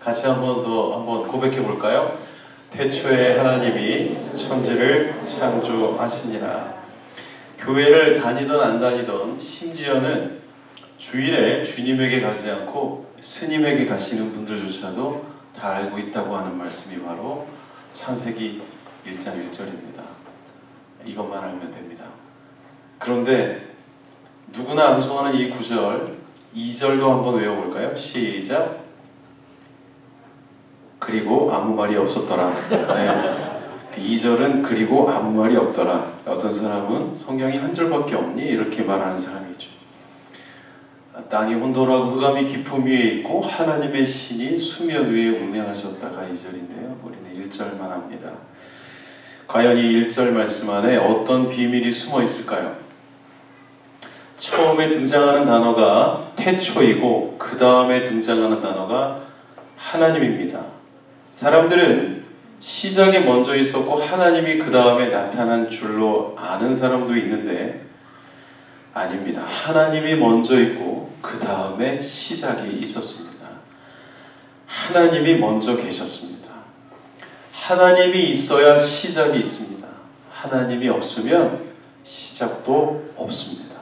같이 한번 고백해 볼까요? 태초에 하나님이 천지를 창조하시니라. 교회를 다니던 안 다니던, 심지어는 주일에 주님에게 가지 않고 스님에게 가시는 분들조차도 다 알고 있다고 하는 말씀이 바로 창세기 1장 1절입니다. 이것만 알면 됩니다. 그런데 누구나 암송하는 이 구절 2절도 한번 외워볼까요? 시작. 그리고 아무 말이 없었더라. 네. 2절은 그리고 아무 말이 없더라. 어떤 사람은 성경이 한 절밖에 없니? 이렇게 말하는 사람이죠. 땅이 혼돈하고 흑암이 깊음 위에 있고 하나님의 신이 수면 위에 운행하셨다가 2절인데요. 우리는 1절만 합니다. 과연 이 1절 말씀 안에 어떤 비밀이 숨어 있을까요? 처음에 등장하는 단어가 태초이고 그 다음에 등장하는 단어가 하나님입니다. 사람들은 시작이 먼저 있었고 하나님이 그 다음에 나타난 줄로 아는 사람도 있는데 아닙니다. 하나님이 먼저 있고 그 다음에 시작이 있었습니다. 하나님이 먼저 계셨습니다. 하나님이 있어야 시작이 있습니다. 하나님이 없으면 시작도 없습니다.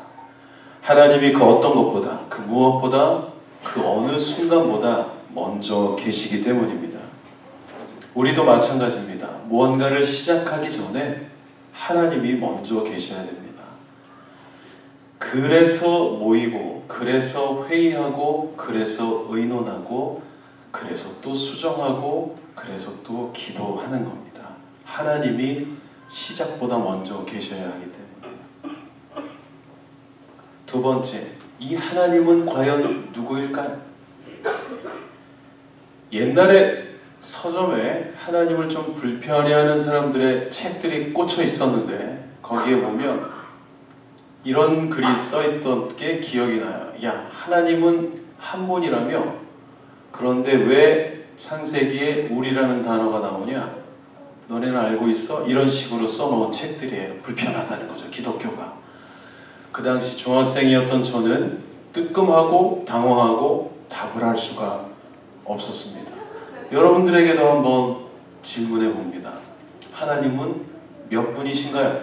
하나님이 그 어떤 것보다, 그 무엇보다, 그 어느 순간보다 먼저 계시기 때문입니다. 우리도 마찬가지입니다. 무언가를 시작하기 전에 하나님이 먼저 계셔야 됩니다. 그래서 모이고, 그래서 회의하고, 그래서 의논하고, 그래서 또 수정하고, 그래서 또 기도하는 겁니다. 하나님이 시작보다 먼저 계셔야 하기 때문에. 두 번째, 이 하나님은 과연 누구일까요? 옛날에 서점에 하나님을 좀 불편해하는 사람들의 책들이 꽂혀 있었는데 거기에 보면 이런 글이 써있던 게 기억이 나요. 야, 하나님은 한 분이라며? 그런데 왜 창세기에 우리라는 단어가 나오냐? 너네는 알고 있어? 이런 식으로 써놓은 책들이에요. 불편하다는 거죠, 기독교가. 그 당시 중학생이었던 저는 뜨끔하고 당황하고 답을 할 수가 없었습니다. 여러분들에게도 한번 질문해 봅니다. 하나님은 몇 분이신가요?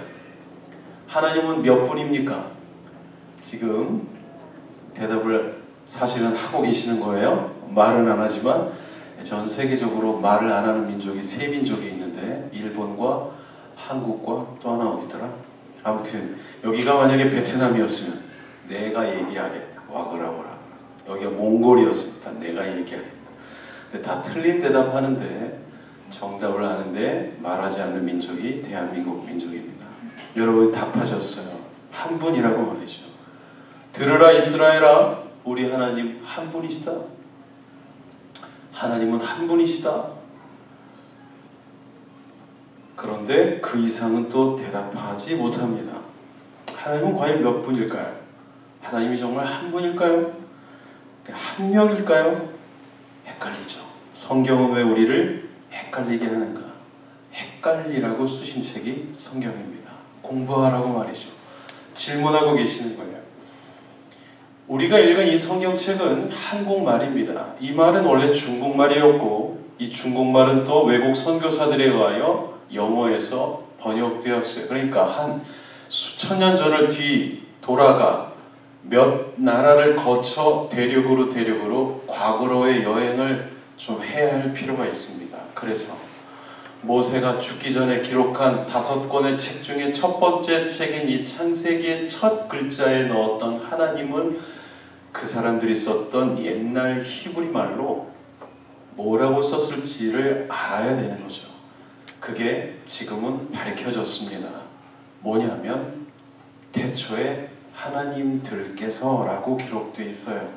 하나님은 몇 분입니까? 지금 대답을 사실은 하고 계시는 거예요. 말은 안 하지만 전 세계적으로 말을 안 하는 민족이 세 민족이 있는데 일본과 한국과 또 하나 어디더라? 아무튼 여기가 만약에 베트남이었으면 내가 얘기하겠다. 와그라워라. 여기가 몽골이었습니다. 내가 얘기하겠다. 근데 다 틀린 대답하는데 정답을 아는데 말하지 않는 민족이 대한민국 민족입니다. 여러분 답하셨어요. 한 분이라고 말이죠. 들으라 이스라엘아, 우리 하나님 한 분이시다. 하나님은 한 분이시다. 그런데 그 이상은 또 대답하지 못합니다. 하나님은 과연 몇 분일까요? 하나님이 정말 한 분일까요? 한 명일까요? 헷갈리죠. 성경은 왜 우리를 헷갈리게 하는가? 헷갈리라고 쓰신 책이 성경입니다. 공부하라고 말이죠. 질문하고 계시는 거예요. 우리가 읽은 이 성경책은 한국말입니다. 이 말은 원래 중국말이었고 이 중국말은 또 외국 선교사들에 의하여 영어에서 번역되었어요. 그러니까 한 수천 년 전을 돌아가 몇 나라를 거쳐 대륙으로 과거로의 여행을 좀 해야 할 필요가 있습니다. 그래서 모세가 죽기 전에 기록한 5권의 책 중에 첫 번째 책인 이 창세기의 첫 글자에 넣었던 하나님은 그 사람들이 썼던 옛날 히브리 말로 뭐라고 썼을지를 알아야 되는 거죠. 그게 지금은 밝혀졌습니다. 뭐냐면 태초에 하나님들께서 라고 기록되어 있어요.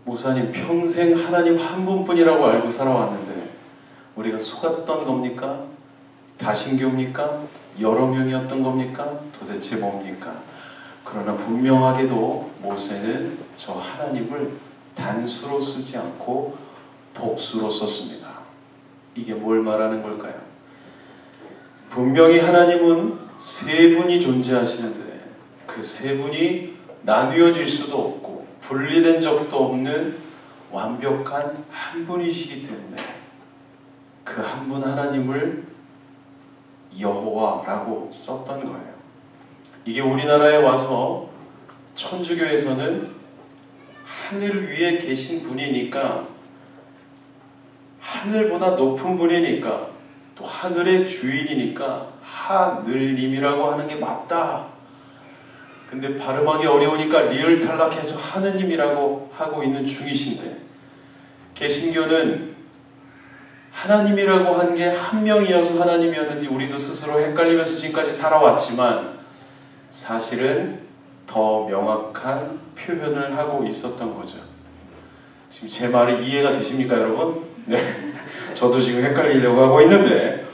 목사님 평생 하나님 한 분뿐이라고 알고 살아왔는데 우리가 속았던 겁니까? 다신교입니까? 여러 명이었던 겁니까? 도대체 뭡니까? 그러나 분명하게도 모세는 저 하나님을 단수로 쓰지 않고 복수로 썼습니다. 이게 뭘 말하는 걸까요? 분명히 하나님은 세 분이 존재하시는데 그 세 분이 나뉘어질 수도 없고 분리된 적도 없는 완벽한 한 분이시기 때문에 그 한 분 하나님을 여호와라고 썼던 거예요. 이게 우리나라에 와서 천주교에서는 하늘 위에 계신 분이니까, 하늘보다 높은 분이니까, 또 하늘의 주인이니까 하늘님이라고 하는 게 맞다. 근데 발음하기 어려우니까 리을 탈락해서 하느님이라고 하고 있는 중이신데, 개신교는 하나님이라고 한 게 한 명이어서 하나님이었는지 우리도 스스로 헷갈리면서 지금까지 살아왔지만, 사실은 더 명확한 표현을 하고 있었던 거죠. 지금 제 말이 이해가 되십니까, 여러분? 네. 저도 지금 헷갈리려고 하고 있는데,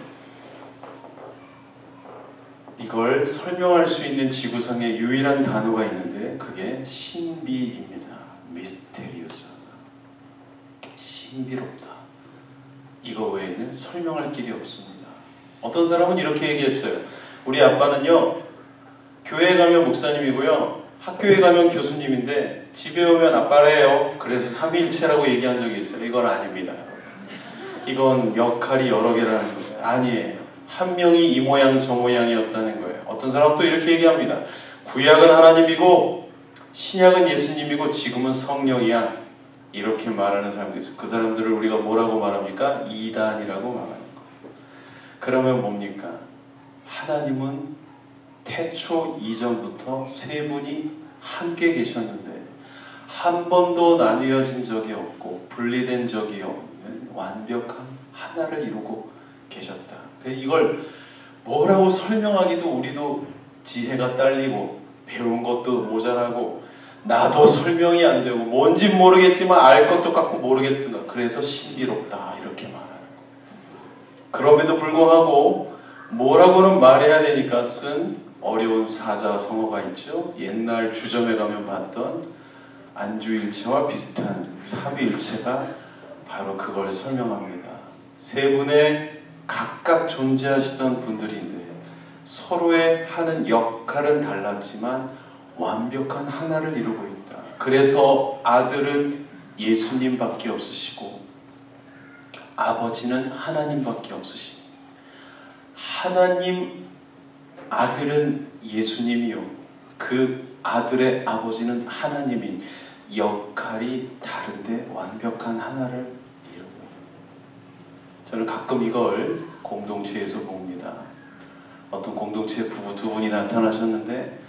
이걸 설명할 수 있는 지구상의 유일한 단어가 있는데 그게 신비입니다. 미스테리우스. 신비롭다. 이거 외에는 설명할 길이 없습니다. 어떤 사람은 이렇게 얘기했어요. 우리 아빠는요, 교회에 가면 목사님이고요, 학교에 가면 교수님인데 집에 오면 아빠래요. 그래서 삼위일체라고 얘기한 적이 있어요. 이건 아닙니다. 이건 역할이 여러 개라는 거예요. 아니에요. 한 명이 이 모양 저 모양이었다는 거예요. 어떤 사람은 또 이렇게 얘기합니다. 구약은 하나님이고 신약은 예수님이고 지금은 성령이야. 이렇게 말하는 사람들이 있어요. 그 사람들을 우리가 뭐라고 말합니까? 이단이라고 말하는 거예요. 그러면 뭡니까? 하나님은 태초 이전부터 세 분이 함께 계셨는데 한 번도 나뉘어진 적이 없고 분리된 적이 없는 완벽한 하나를 이루고 계셨다. 이걸 뭐라고 설명하기도 우리도 지혜가 딸리고 배운 것도 모자라고 나도 설명이 안 되고 뭔지 모르겠지만 알 것도 같고 모르겠던가. 그래서 신비롭다 이렇게 말하는 거예요. 그럼에도 불구하고 뭐라고는 말해야 되니까 쓴 어려운 사자성어가 있죠. 옛날 주점에 가면 봤던 안주일체와 비슷한 삼위일체가 바로 그걸 설명합니다. 세 분의 각각 존재하시던 분들인데 서로의 하는 역할은 달랐지만 완벽한 하나를 이루고 있다. 그래서 아들은 예수님밖에 없으시고 아버지는 하나님밖에 없으시고, 하나님 아들은 예수님이요 그 아들의 아버지는 하나님인 역할이 다른데 완벽한 하나를 이루고 있다. 저는 가끔 이걸 공동체에서 봅니다. 어떤 공동체에 부부 두 분이 나타나셨는데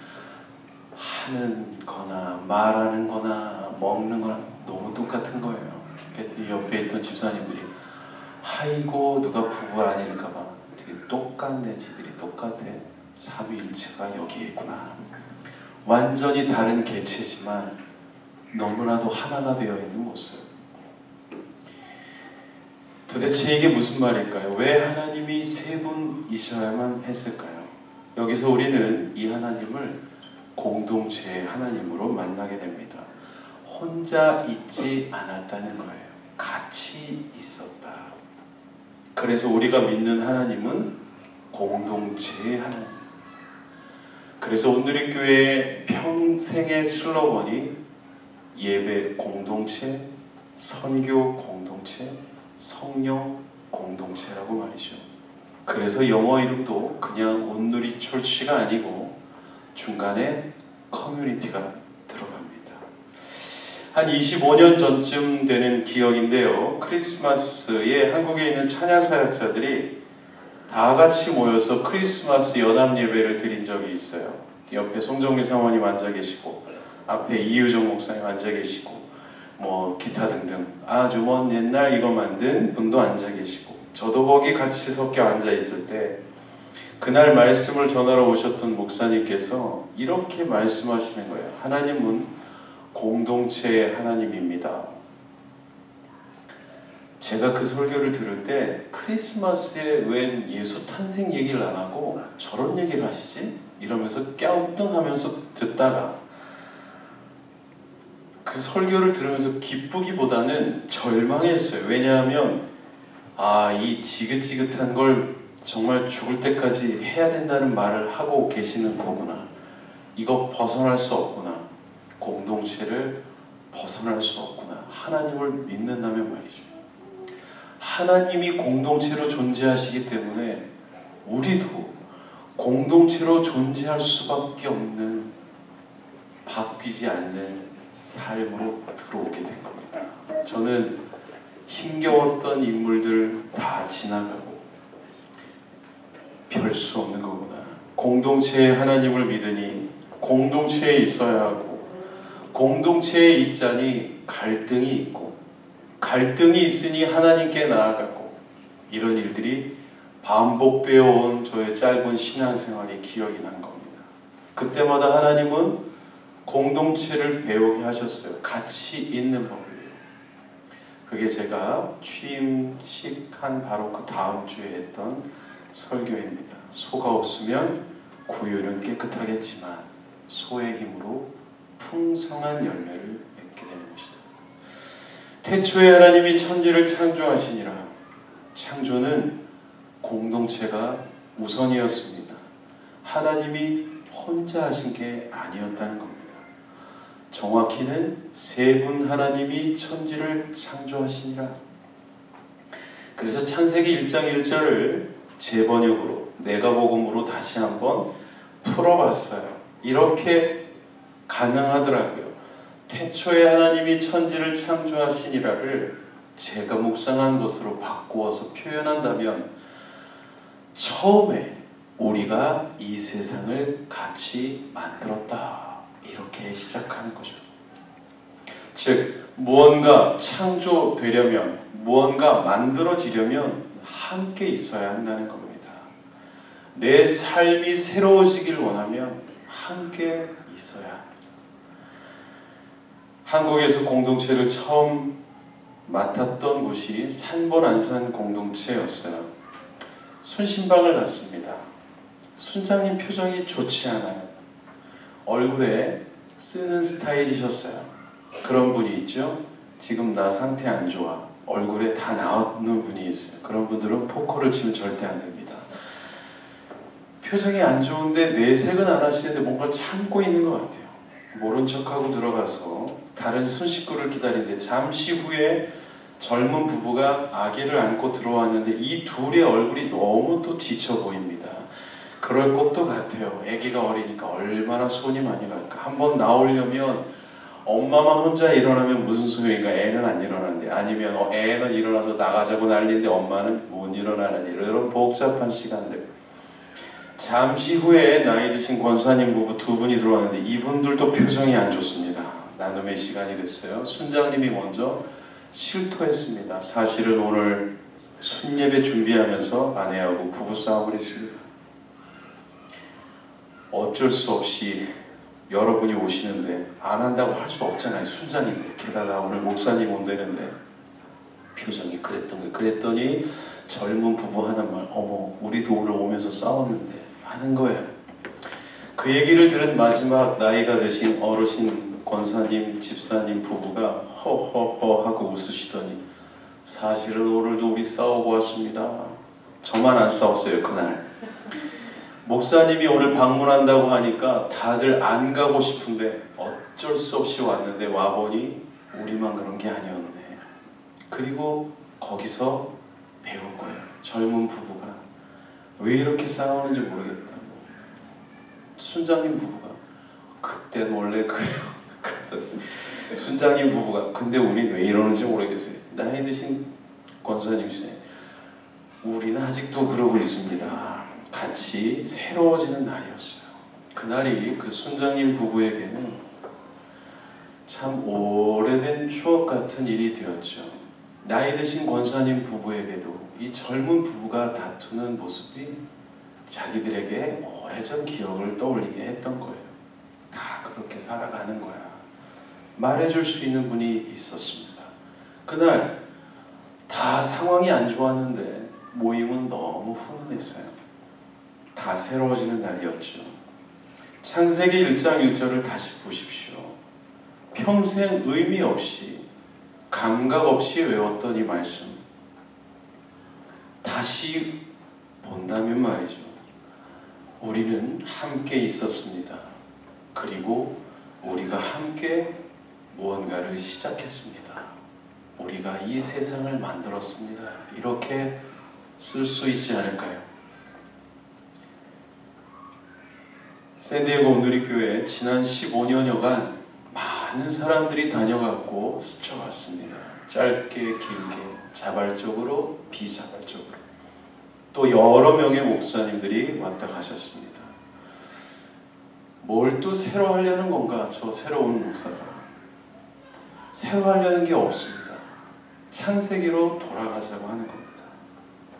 하는 거나 말하는 거나 먹는 거나 너무 똑같은 거예요. 그때 옆에 있던 집사님들이 아이고 누가 부부가 아닐까봐 되게 똑같네, 지들이 똑같아. 삼위일체가 여기에 있구나. 완전히 다른 개체지만 너무나도 하나가 되어 있는 모습. 도대체 이게 무슨 말일까요? 왜 하나님이 세 분이셔야만 했을까요? 여기서 우리는 이 하나님을 공동체의 하나님으로 만나게 됩니다. 혼자 있지 않았다는 거예요. 같이 있었다. 그래서 우리가 믿는 하나님은 공동체의 하나님. 그래서 오늘의 교회의 평생의 슬로건이 예배 공동체, 선교 공동체, 성령 공동체라고 말이죠. 그래서 영어 이름도 그냥 온누리 철치가 아니고 중간에 커뮤니티가 들어갑니다. 한 25년 전쯤 되는 기억인데요. 크리스마스에 한국에 있는 찬양 사역자들이 다 같이 모여서 크리스마스 연합 예배를 드린 적이 있어요. 옆에 송정미 사모님 앉아 계시고 앞에 이유정 목사님 앉아 계시고 뭐 기타 등등 아주 먼 옛날 이거 만든 분도 앉아 계시고 저도 거기 같이 섞여 앉아 있을 때 그날 말씀을 전하러 오셨던 목사님께서 이렇게 말씀하시는 거예요. 하나님은 공동체의 하나님입니다. 제가 그 설교를 들을 때 크리스마스에 웬 예수 탄생 얘기를 안 하고 저런 얘기를 하시지? 이러면서 갸우뚱하면서 듣다가 그 설교를 들으면서 기쁘기보다는 절망했어요. 왜냐하면 이 지긋지긋한 걸 정말 죽을 때까지 해야 된다는 말을 하고 계시는 거구나. 이거 벗어날 수 없구나. 공동체를 벗어날 수 없구나. 하나님을 믿는다면 말이죠. 하나님이 공동체로 존재하시기 때문에 우리도 공동체로 존재할 수밖에 없는, 바뀌지 않는 삶으로 들어오게 된 겁니다. 저는 힘겨웠던 인물들 다 지나가고 별 수 없는 거구나. 공동체에 하나님을 믿으니 공동체에 있어야 하고, 공동체에 있자니 갈등이 있고, 갈등이 있으니 하나님께 나아가고, 이런 일들이 반복되어 온 저의 짧은 신앙생활이 기억이 난 겁니다. 그때마다 하나님은 공동체를 배우게 하셨어요. 같이 있는 법을요. 그게 제가 취임식한 바로 그 다음 주에 했던 설교입니다. 소가 없으면 구유는 깨끗하겠지만 소의 힘으로 풍성한 열매를 맺게 되는 것이다. 태초에 하나님이 천지를 창조하시니라. 창조는 공동체가 우선이었습니다. 하나님이 혼자 하신 게 아니었다는 겁니다. 정확히는 세 분 하나님이 천지를 창조하시니라. 그래서 창세기 1장 1절을 재번역으로, 내가복음으로 다시 한번 풀어봤어요. 이렇게 가능하더라고요. 태초에 하나님이 천지를 창조하시니라를 제가 묵상한 것으로 바꾸어서 표현한다면, 처음에 우리가 이 세상을 같이 만들었다, 이렇게 시작하는 거죠. 즉, 무언가 창조되려면, 무언가 만들어지려면 함께 있어야 한다는 겁니다. 내 삶이 새로워지길 원하면 함께 있어야 합니다. 한국에서 공동체를 처음 맡았던 곳이 산본안산 공동체였어요. 순신방을 났습니다. 순장님 표정이 좋지 않아요. 얼굴에 쓰는 스타일이셨어요. 그런 분이 있죠. 지금 나 상태 안 좋아. 얼굴에 다 나오는 분이 있어요. 그런 분들은 포커를 치면 절대 안 됩니다. 표정이 안 좋은데 내색은 안 하시는데 뭔가 참고 있는 것 같아요. 모른 척하고 들어가서 다른 손식구를 기다리는데, 잠시 후에 젊은 부부가 아기를 안고 들어왔는데 이 둘의 얼굴이 너무 또 지쳐 보입니다. 그럴 것도 같아요. 아기가 어리니까 얼마나 손이 많이 갈까. 한번 나오려면 엄마만 혼자 일어나면 무슨 소용인가. 애는 안 일어나는데, 아니면 애는 일어나서 나가자고 난리인데 엄마는 못 일어나는 이런 복잡한 시간들. 잠시 후에 나이 드신 권사님 부부 두 분이 들어왔는데 이분들도 표정이 안 좋습니다. 나눔의 시간이 됐어요. 순장님이 먼저 실토했습니다. 사실은 오늘 순예배 준비하면서 아내하고 부부싸움을 했습니다. 어쩔 수 없이 여러분이 오시는데 안 한다고 할 수 없잖아요. 순장인데. 게다가 오늘 목사님 온다는데 표정이 그랬던 거예요. 그랬더니 젊은 부부 하는 말, 어머 우리도 오늘 오면서 싸웠는데 하는 거예요. 그 얘기를 들은 마지막 나이가 드신 어르신 권사님, 집사님 부부가 허허허 하고 웃으시더니, 사실은 오늘도 우리 싸우고 왔습니다. 저만 안 싸웠어요 그날. 목사님이 오늘 방문한다고 하니까 다들 안 가고 싶은데 어쩔 수 없이 왔는데 와보니 우리만 그런 게 아니었네. 그리고 거기서 배운 거예요. 젊은 부부가 왜 이렇게 싸우는지 모르겠다. 순장님 부부가 그때 원래 그래요. 순장님 부부가 근데 우린 왜 이러는지 모르겠어요. 나이 드신 권사님 씨, 우리는 아직도 그러고 있습니다. 같이 새로워지는 날이었어요. 그날이 그 순장님 부부에게는 참 오래된 추억 같은 일이 되었죠. 나이 드신 권사님 부부에게도 이 젊은 부부가 다투는 모습이 자기들에게 오래전 기억을 떠올리게 했던 거예요. 다 그렇게 살아가는 거야. 말해줄 수 있는 분이 있었습니다. 그날 다 상황이 안 좋았는데 모임은 너무 훈훈했어요. 다 새로워지는 날이었죠. 창세기 1장 1절을 다시 보십시오. 평생 의미 없이 감각 없이 외웠던 이 말씀 다시 본다면 말이죠. 우리는 함께 있었습니다. 그리고 우리가 함께 무언가를 시작했습니다. 우리가 이 세상을 만들었습니다. 이렇게 쓸 수 있지 않을까요? 샌디에고 온누리교회 지난 15년여간 많은 사람들이 다녀갔고 스쳐갔습니다. 짧게 길게 자발적으로 비자발적으로 또 여러 명의 목사님들이 왔다 가셨습니다. 뭘 또 새로 하려는 건가? 저 새로운 목사가 새로 하려는 게 없습니다. 창세기로 돌아가자고 하는 겁니다.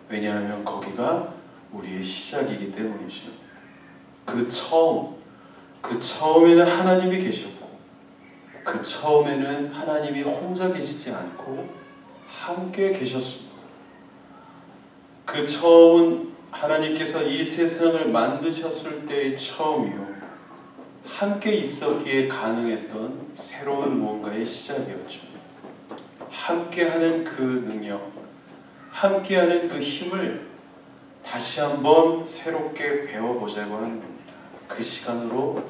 왜냐하면 거기가 우리의 시작이기 때문이죠. 그 처음에는 하나님이 계셨고 그 처음에는 하나님이 혼자 계시지 않고 함께 계셨습니다. 그 처음은 하나님께서 이 세상을 만드셨을 때의 처음이요, 함께 있었기에 가능했던 새로운 무언가의 시작이었죠. 함께하는 그 능력, 함께하는 그 힘을 다시 한번 새롭게 배워보자고 하는 겁니다. 그 시간으로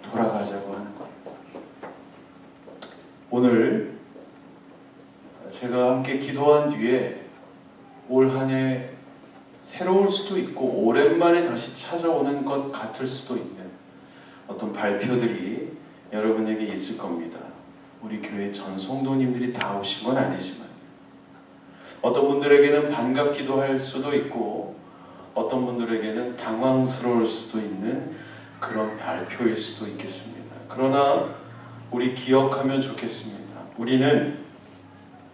돌아가자고 하는 겁니다. 오늘 제가 함께 기도한 뒤에 올 한 해 새로울 수도 있고 오랜만에 다시 찾아오는 것 같을 수도 있는 어떤 발표들이 여러분에게 있을 겁니다. 우리 교회 전 성도님들이 다 오신 건 아니지만 어떤 분들에게는 반갑기도 할 수도 있고 어떤 분들에게는 당황스러울 수도 있는 그런 발표일 수도 있겠습니다. 그러나 우리 기억하면 좋겠습니다. 우리는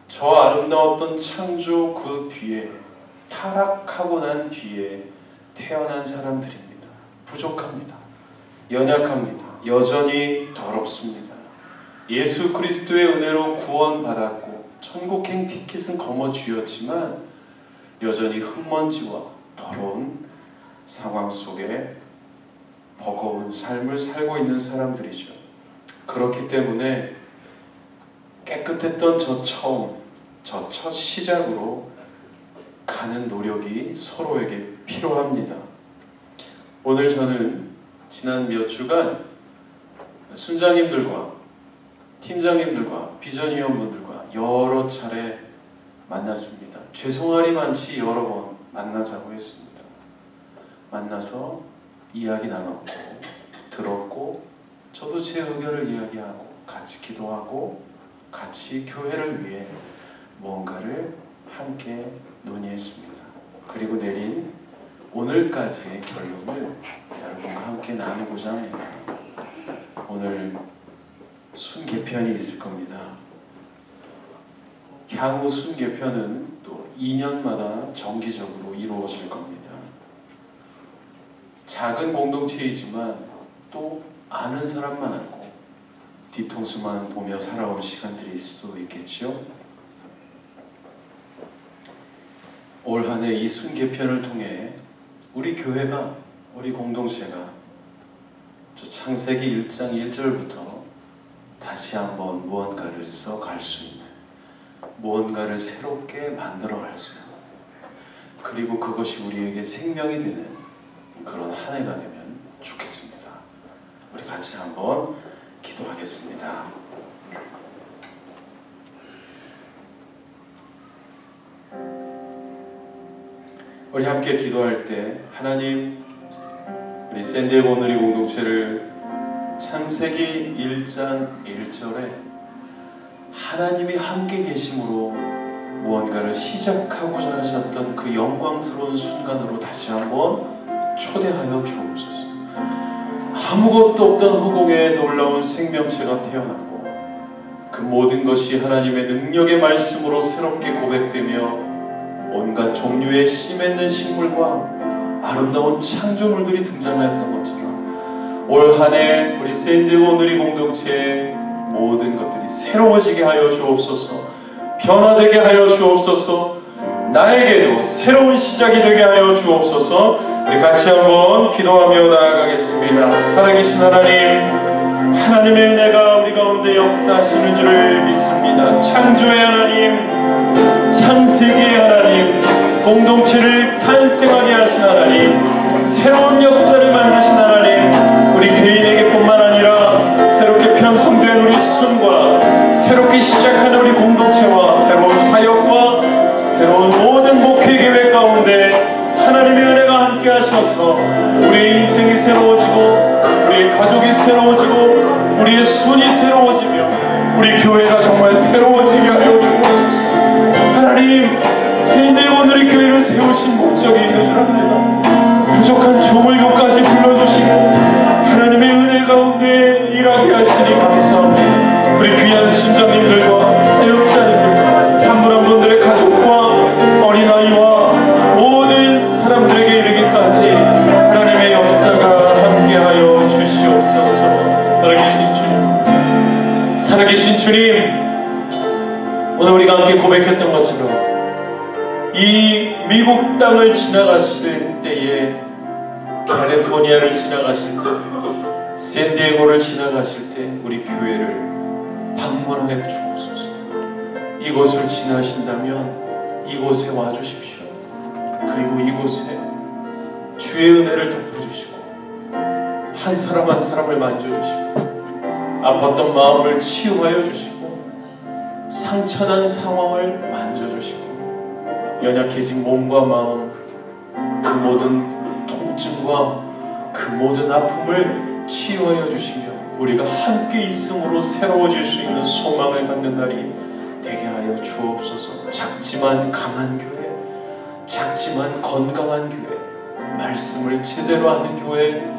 저 아름다웠던 창조 그 뒤에, 타락하고 난 뒤에 태어난 사람들입니다. 부족합니다. 연약합니다. 여전히 더럽습니다. 예수 그리스도의 은혜로 구원받았고 천국행 티켓은 거머쥐었지만 여전히 흙먼지와 더러운 상황 속에 버거운 삶을 살고 있는 사람들이죠. 그렇기 때문에 깨끗했던 저 처음, 저 첫 시작으로 가는 노력이 서로에게 필요합니다. 오늘 저는 지난 몇 주간 순장님들과 팀장님들과 비전위원분들과 여러 차례 만났습니다. 죄송하리 많지 여러 번 만나자고 했습니다. 만나서 이야기 나눴고 들었고 저도 제 의견을 이야기하고 같이 기도하고 같이 교회를 위해 무언가를 함께 논의했습니다. 그리고 내린 오늘까지의 결론을 여러분과 함께 나누고자 합니다. 오늘 순개편이 있을 겁니다. 향후 순개편은 또 2년마다 정기적으로 이루어질 겁니다. 작은 공동체이지만 또 아는 사람만 알고 뒤통수만 보며 살아온 시간들일 수도 있겠죠. 올 한 해 이 순개편을 통해 우리 교회가, 우리 공동체가 저 창세기 1장 1절부터 다시 한번 무언가를 써갈 수 있는, 무언가를 새롭게 만들어갈 수 있는, 그리고 그것이 우리에게 생명이 되는 그런 한 해가 되면 좋겠습니다. 우리 같이 한번 기도하겠습니다. 우리 함께 기도할 때 하나님, 우리 샌디에고 온누리 공동체를 창세기 1장 1절에 하나님이 함께 계심으로 무언가를 시작하고자 하셨던 그 영광스러운 순간으로 다시 한번 초대하여 주옵소서. 아무것도 없던 허공에 놀라운 생명체가 태어나고 그 모든 것이 하나님의 능력의 말씀으로 새롭게 고백되며 온갖 종류의 씨 맺는 식물과 아름다운 창조물들이 등장하였던 것처럼 올 한 해 우리 샌디에고 온누리 공동체의 모든 것들이 새로워지게 하여 주옵소서. 변화되게 하여 주옵소서. 나에게도 새로운 시작이 되게 하여 주옵소서. 우리 같이 한번 기도하며 나아가겠습니다. 살아계신 하나님, 하나님의 은혜가 우리 가운데 역사하시는 줄을 믿습니다. 창조의 하나님, 창세기의 하나님, 공동체를 탄생하게 하신 하나님, 새로운 역사를 만드신 하나님, 우리 개인에게뿐만 아니라 새롭게 편성된 우리 순과 시작하는 우리 공동체와 새로운 사역과 새로운 모든 목회 계획 가운데 하나님의 은혜가 함께 하셔서 우리의 인생이 새로워지고 우리의 가족이 새로워지고 우리의 손이 새로워지며 우리 교회가 정말 새로워지게 하여 주옵소서. 하나님, 세인대 오늘의 교회를 세우신 목적이 있는 줄 압니다. 부족한 종을 여기까지 불러주시고 하나님의 은혜 가운데 일하게 하시니 감사합니다. 우리 귀한 순장님들과 사역자님들과 한 분 한 분들의 가족과 어린아이와 모든 사람들에게 이르기까지 하나님의 역사가 함께하여 주시옵소서. 살아계신 주님, 살아계신 주님, 오늘 우리가 함께 고백했던 것처럼 이 미국 땅을 지나가실 때에 캘리포니아를 지나가실 때 샌디에고를 지나가실 때 우리 교회를 방문하게 주옵소서. 이곳을 지나신다면 이곳에 와주십시오. 그리고 이곳에 주의 은혜를 덮어주시고 한 사람 한 사람을 만져주시고 아팠던 마음을 치유하여 주시고 상처난 상황을 만져주시고 연약해진 몸과 마음, 그 모든 통증과 그 모든 아픔을 치유하여 주시며 우리가 함께 있음으로 새로워질 수 있는 소망을 갖는 날이 되게 하여 주옵소서. 작지만 강한 교회, 작지만 건강한 교회, 말씀을 제대로 하는 교회,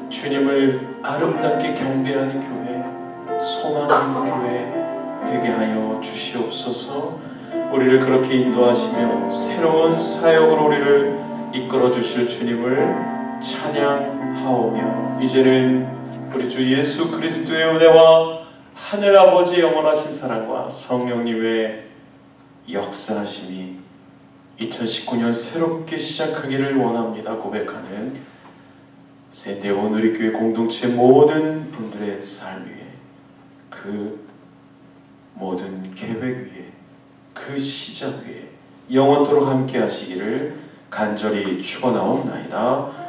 주님을 아름답게 경배하는 교회, 소망 있는 교회 되게 하여 주시옵소서. 우리를 그렇게 인도하시며 새로운 사역으로 우리를 이끌어 주실 주님을 찬양하오며 이제는 우리 주 예수 그리스도의 은혜와 하늘 아버지의 영원하신 사랑과 성령님의 역사하심이 2019년 새롭게 시작하기를 원합니다 고백하는 샌디에고 누리교회 공동체 모든 분들의 삶 위에, 그 모든 계획 위에, 그 시작 위에 영원토록 함께 하시기를 간절히 축원하옵나이다.